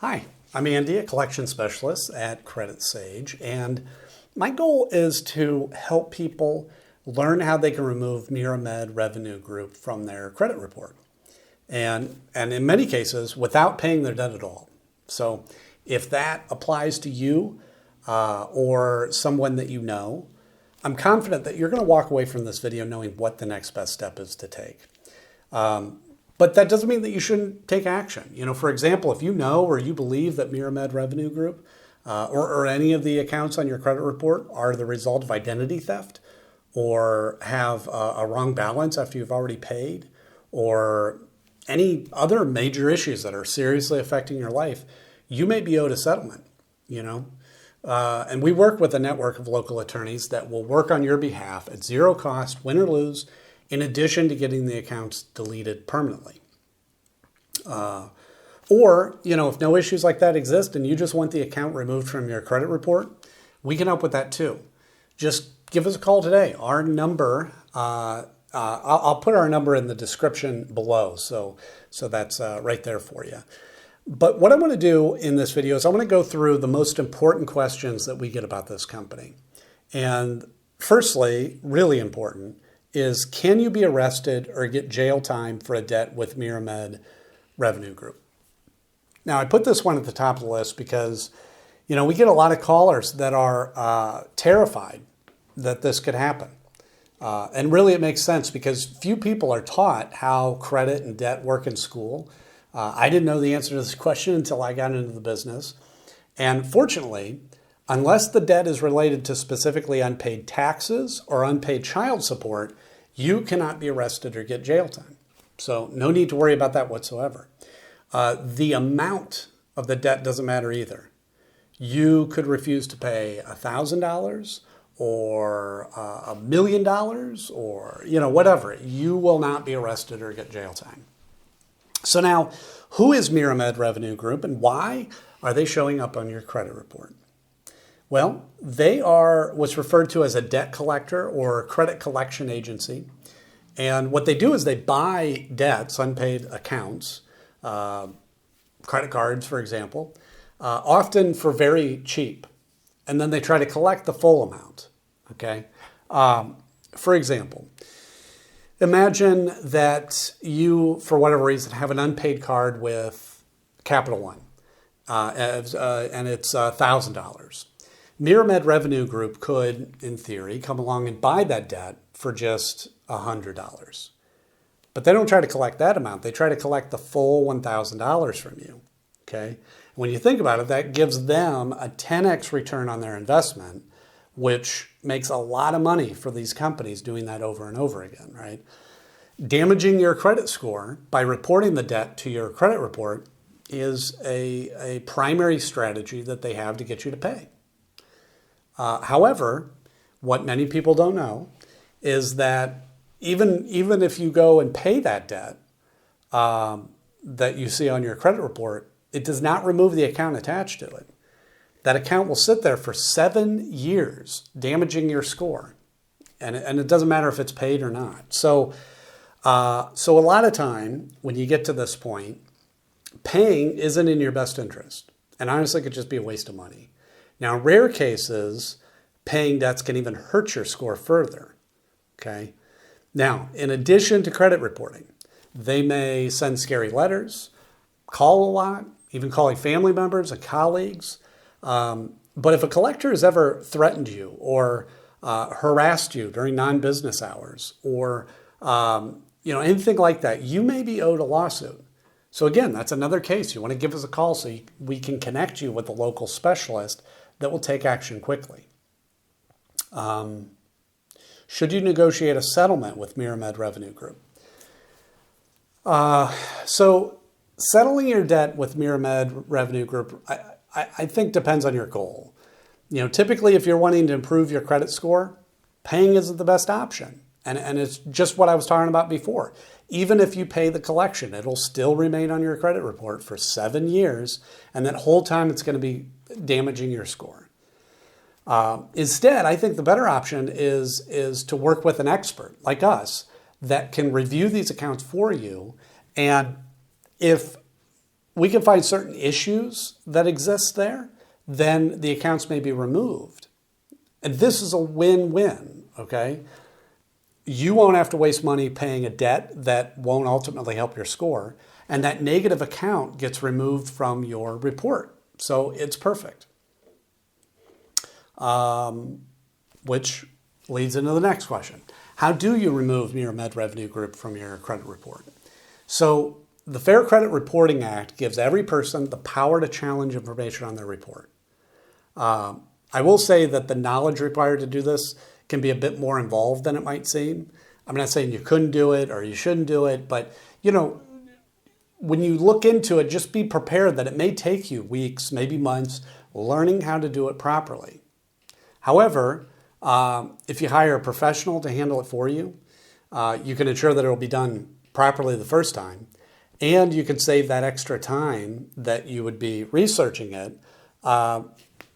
Hi, I'm Andy, a collection specialist at Credit Sage, and my goal is to help people learn how they can remove MiraMed Revenue Group from their credit report. And in many cases, without paying their debt at all. So if that applies to you or someone that you know, I'm confident that you're going to walk away from this video knowing what the next best step is to take. But that doesn't mean that you shouldn't take action. You know, for example, if you know or you believe that MiraMed Revenue Group or any of the accounts on your credit report are the result of identity theft or have a wrong balance after you've already paid or any other major issues that are seriously affecting your life, you may be owed a settlement, you know. And we work with a network of local attorneys that will work on your behalf at zero cost, win or lose, in addition to getting the accounts deleted permanently. Or, you know, if no issues like that exist and you just want the account removed from your credit report, we can help with that too. Just give us a call today. Our number, I'll put our number in the description below, so that's right there for you. But what I want to do in this video is I want to go through the most important questions that we get about this company. And firstly, really important, is can you be arrested or get jail time for a debt with MiraMed Revenue Group? Now, I put this one at the top of the list because, you know, we get a lot of callers that are terrified that this could happen. And really it makes sense because few people are taught how credit and debt work in school. I didn't know the answer to this question until I got into the business. And fortunately, unless the debt is related to specifically unpaid taxes or unpaid child support, you cannot be arrested or get jail time. So no need to worry about that whatsoever. The amount of the debt doesn't matter either. You could refuse to pay $1,000 or $1 million or, you know, whatever. You will not be arrested or get jail time. So now, who is MiraMed Revenue Group and why are they showing up on your credit report? Well, they are what's referred to as a debt collector or credit collection agency. And what they do is they buy debts, unpaid accounts, credit cards, for example, often for very cheap. And then they try to collect the full amount, okay? For example, imagine that you, for whatever reason, have an unpaid card with Capital One, and it's $1,000. MiraMed Revenue Group could, in theory, come along and buy that debt for just $100. But they don't try to collect that amount. They try to collect the full $1,000 from you, okay? When you think about it, that gives them a 10x return on their investment, which makes a lot of money for these companies doing that over and over again, right? Damaging your credit score by reporting the debt to your credit report is a primary strategy that they have to get you to pay. However, what many people don't know is that even if you go and pay that debt that you see on your credit report, it does not remove the account attached to it. That account will sit there for 7 years, damaging your score. And it doesn't matter if it's paid or not. So a lot of time, when you get to this point, paying isn't in your best interest. And honestly, it could just be a waste of money. Now, in rare cases, paying debts can even hurt your score further, okay? Now, in addition to credit reporting, they may send scary letters, call a lot, even calling family members and colleagues. But if a collector has ever threatened you or harassed you during non-business hours or you know, anything like that, you may be owed a lawsuit. So again, that's another case. You want to give us a call so we can connect you with a local specialist that will take action quickly. Should you negotiate a settlement with MiraMed Revenue Group? So settling your debt with MiraMed Revenue Group, I think depends on your goal. You know, typically if you're wanting to improve your credit score, paying isn't the best option. And it's just what I was talking about before. Even if you pay the collection, it'll still remain on your credit report for 7 years. And that whole time it's going to be damaging your score. Instead, I think the better option is to work with an expert like us that can review these accounts for you. And if we can find certain issues that exist there, then the accounts may be removed. And this is a win-win, okay? You won't have to waste money paying a debt that won't ultimately help your score, and that negative account gets removed from your report. So it's perfect. Which leads into the next question. How do you remove MiraMed Revenue Group from your credit report? So the Fair Credit Reporting Act gives every person the power to challenge information on their report. I will say that the knowledge required to do this can be a bit more involved than it might seem. I'm not saying you couldn't do it or you shouldn't do it, but when you look into it, just be prepared that it may take you weeks, maybe months, learning how to do it properly. However, if you hire a professional to handle it for you, you can ensure that it will be done properly the first time, and you can save that extra time that you would be researching it.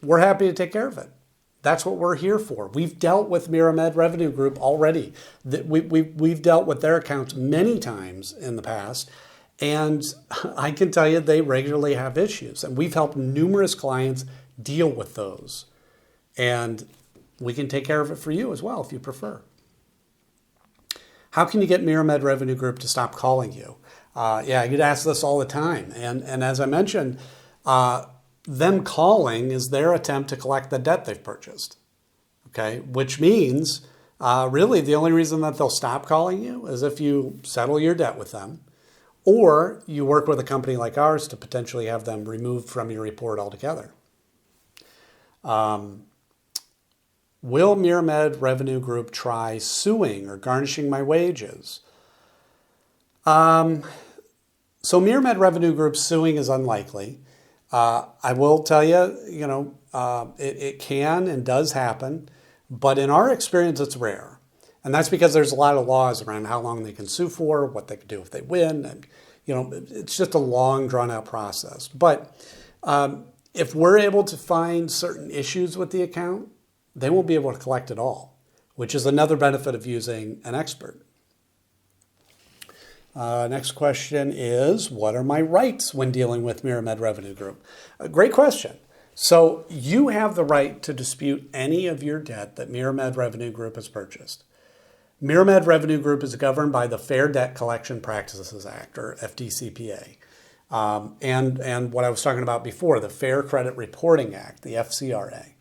We're happy to take care of it. That's what we're here for. We've dealt with MiraMed Revenue Group already. We've dealt with their accounts many times in the past, and I can tell you they regularly have issues, and we've helped numerous clients deal with those. And we can take care of it for you as well if you prefer. How can you get MiraMed Revenue Group to stop calling you? Yeah, I get asked this all the time. And as I mentioned, them calling is their attempt to collect the debt they've purchased. Okay, which means really the only reason that they'll stop calling you is if you settle your debt with them, or you work with a company like ours to potentially have them removed from your report altogether. Will MiraMed Revenue Group try suing or garnishing my wages? So MiraMed Revenue Group suing is unlikely. I will tell you, it can and does happen, but in our experience, it's rare. And that's because there's a lot of laws around how long they can sue for, what they can do if they win. And, it's just a long, drawn-out process. But if we're able to find certain issues with the account, they won't be able to collect it all, which is another benefit of using an expert. Next question is, what are my rights when dealing with MiraMed Revenue Group? Great question. So you have the right to dispute any of your debt that MiraMed Revenue Group has purchased. MiraMed Revenue Group is governed by the Fair Debt Collection Practices Act, or FDCPA. And what I was talking about before, the Fair Credit Reporting Act, the FCRA.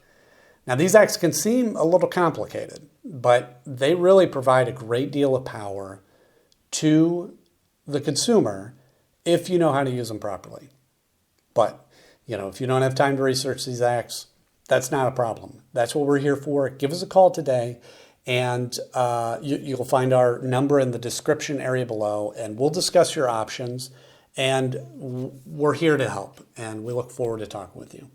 Now, these acts can seem a little complicated, but they really provide a great deal of power to the consumer if you know how to use them properly. But, if you don't have time to research these acts, that's not a problem. That's what we're here for. Give us a call today, and you'll find our number in the description area below, and we'll discuss your options, and we're here to help, and we look forward to talking with you.